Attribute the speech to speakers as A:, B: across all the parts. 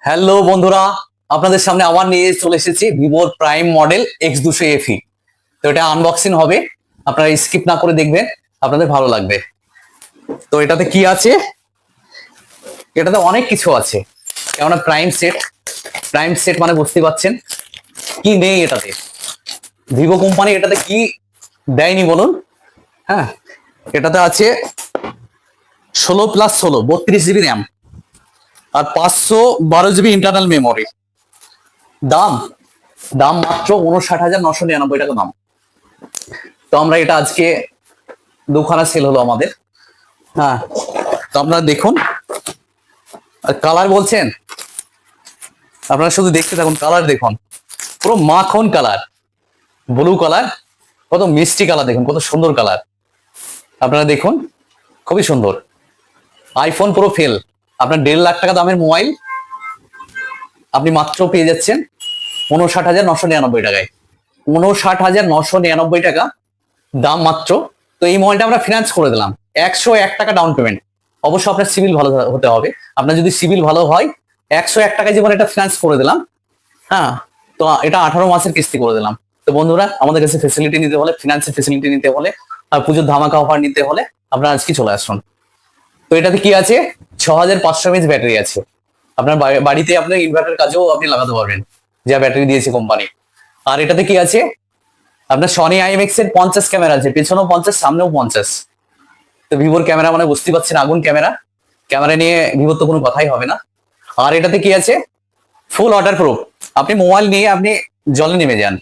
A: Hello বন্ধুরা, আপনাদের সামনে আবার নিয়ে চলে এসেছি ভিভোর প্রাইম মডেল X200 FE। তো এটা আনবক্সিং হবে, আপনারা স্কিপ না করে দেখবেন, আপনাদের ভালো লাগবে। তো এটাতে কি আছে? এটাতে অনেক কিছু আছে, কেননা প্রাইম সেট মানে বুঝতে পারছেন কি নেই এটাতে। ভিভো কোম্পানি এটাতে কি দেয়নি বলুন? হ্যাঁ, এটাতে আছে 16+16 32 GB র্যাম আর 512 GB ইন্টারনাল মেমোরি। দাম দাম মাত্র 59,999 টাকা দাম। তো আমরা এটা আজকে দুখানা সেল হলো আমাদের। হ্যাঁ, তো আপনারা দেখুন। আর কালার বলছেন, আপনারা শুধু দেখতে থাকুন, কালার দেখুন, পুরো মাখন কালার, ব্লু কালার, কত মিষ্টি কালার, দেখুন কত সুন্দর কালার। আপনারা দেখুন, খুবই সুন্দর। আইফোন প্রো ফেল, আপনার 1.5 লাখ টাকা দামের মোবাইল আপনি মাত্র পেয়ে যাচ্ছেন 59,999 টাকায়। 59,999 টাকা দাম মাত্র। তো এই মোবাইলটা আমরা ফিনান্স করে দিলাম, 101 টাকা ডাউন পেমেন্ট। অবশ্য আপনার সিভিল ভালো হতে হবে। আপনার যদি সিভিল ভালো হয়, 101 টাকায় জীবন এটা ফিনান্স করে দিলাম। হ্যাঁ, তো এটা 18 মাসের কিস্তি করে দিলাম। তো বন্ধুরা, আমাদের কাছে ফেসিলিটি নিতে হলে, ফিনান্সের ফেসিলিটি নিতে হলে আর পুজোর ধামাকা অফার নিতে হলে আপনারা আজকে চলে আসুন। তো এটাতে কি আছে? 6500 mAh ব্যাটারি আছে। আপনার বাড়িতে আপনার ইনভার্টার কাজেও আপনি লাগাতে পারবেন, যা ব্যাটারি দিয়েছে কোম্পানি। আর এটাতে কি আছে? আপনার সনি IMX এর 50 ক্যামেরা আছে, পেছনেও 50, সামনেও 50। তো ভিভোর ক্যামেরা মানে বুঝতে পারছেন, আগুন ক্যামেরা। ক্যামেরা নিয়ে ভিভোর তো কোনো কথাই হবে না। আর এটাতে কি আছে? ফুল ওয়াটার প্রুফ। আপনি মোবাইল নিয়ে আপনি জলে নেমে যান,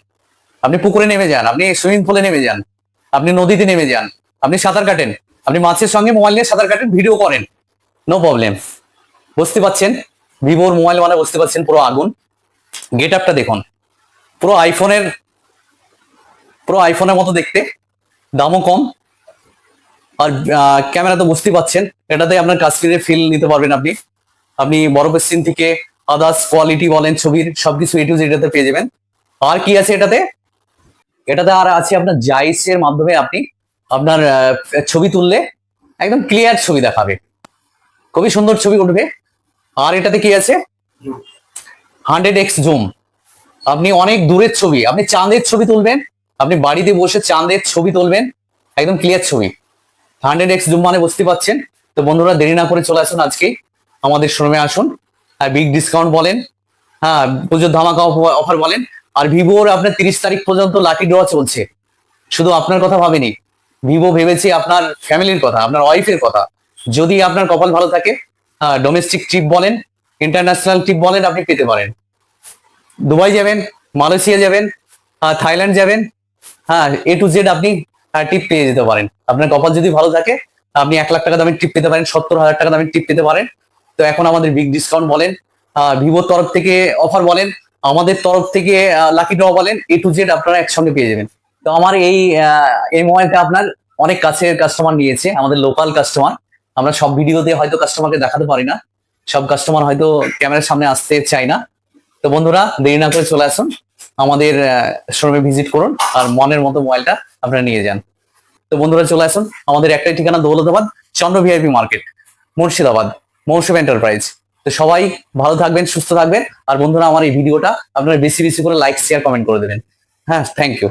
A: আপনি পুকুরে নেমে যান, আপনি সুইমিং পুলে নেমে যান, আপনি নদীতে নেমে যান, আপনি সাঁতার কাটেন, আপনি মাছের সঙ্গে মোবাইল নিয়ে সাঁতার কাটেন, ভিডিও করেন, নো প্রবলেম। বুঝতে পারছেন ভিভোর মোবাইল মানে বুঝতে পারছেন পুরো আগুন। গেট আপটা দেখুন, পুরো আইফোনের মতো দেখতে, দামও কম। আর ক্যামেরা তো বুঝতে পাচ্ছেন, এটাতে আপনার কাশ্মীরের ফিল নিতে পারবেন আপনি। আপনি বরফের সিন থেকে আদার্স কোয়ালিটি বলেন, ছবির সবকিছু A to Z এটাতে পেয়ে যাবেন। আর কি আছে এটাতে? এটাতে আর আছে আপনার জাইস এর মাধ্যমে আপনি আপনার ছবি তুললে একদম ক্লিয়ার ছবি দেখাবে, খুবই সুন্দর ছবি উঠবে। আর এটাতে কি আছে? 100x zoom. আপনি অনেক দূরের ছবি, আপনি চাঁদের ছবি তুলবেন, আপনি বাড়িতে বসে চাঁদের ছবি তুলবেন, একদম ক্লিয়ার ছবি। 100x জুম মানে বুঝতে পারছেন। তো বন্ধুরা, দেরি না করে চলে আসুন, আজকে আমাদের শোরুমে আসুন। আর বিগ ডিসকাউন্ট বলেন, হ্যাঁ পুজোর ধামাকা অফার বলেন। আর ভিভোর আপনার 30 তারিখ পর্যন্ত লাকি ড্র চলছে। শুধু আপনার কথা ভাবেনি, ভিভো ভেবেছে আপনার ফ্যামিলির কথা, আপনার ওয়াইফের কথা। যদি আপনার কপাল ভালো থাকে, ডোমেস্টিক ট্রিপ বলেন, ইন্টারন্যাশনাল ট্রিপ বলেন, আপনি পেতে পারেন। দুবাই যাবেন, মালয়েশিয়া যাবেন, থাইল্যান্ড যাবেন, হ্যাঁ A to Z আপনি টিপ পেয়ে যেতে পারেন। আপনার কপাল যদি ভালো থাকে, আপনি 1 লাখ টাকা দামের টিপ পেতে পারেন, 70,000 টাকা দামের টিপ পেতে পারেন। তো এখন আমাদের বিগ ডিসকাউন্ট বলেন, ভিভোর তরফ থেকে অফার বলেন, আমাদের তরফ থেকে লাকি ড্র বলেন, A to Z আপনারা একসঙ্গে পেয়ে যাবেন। তো আমার এই মোবাইলটা আপনার অনেক কাছের কাস্টমার নিয়েছে, আমাদের লোকাল কাস্টমার। আমরা সব ভিডিওতে হয়তো কাস্টমারকে দেখাতে পারি না, সব কাস্টমার হয়তো ক্যামেরার সামনে আসতে চায় না। তো বন্ধুরা, দেরি না করে চলে আসুন, আমাদের শোরুমে ভিজিট করুন, আর মনের মতো মোবাইলটা আপনারা নিয়ে যান। তো বন্ধুরা, চলে আসুন, আমাদের একটাই ঠিকানা, দৌলতাবাদ, চন্দ্র VIP মার্কেট, মুর্শিদাবাদ, মৌসুম এন্টারপ্রাইজ। তো সবাই ভালো থাকবেন, সুস্থ থাকবেন। আর বন্ধুরা, আমার এই ভিডিওটা আপনারা বেশি বেশি করে লাইক, শেয়ার, কমেন্ট করে দেবেন। হ্যাঁ, থ্যাংক ইউ।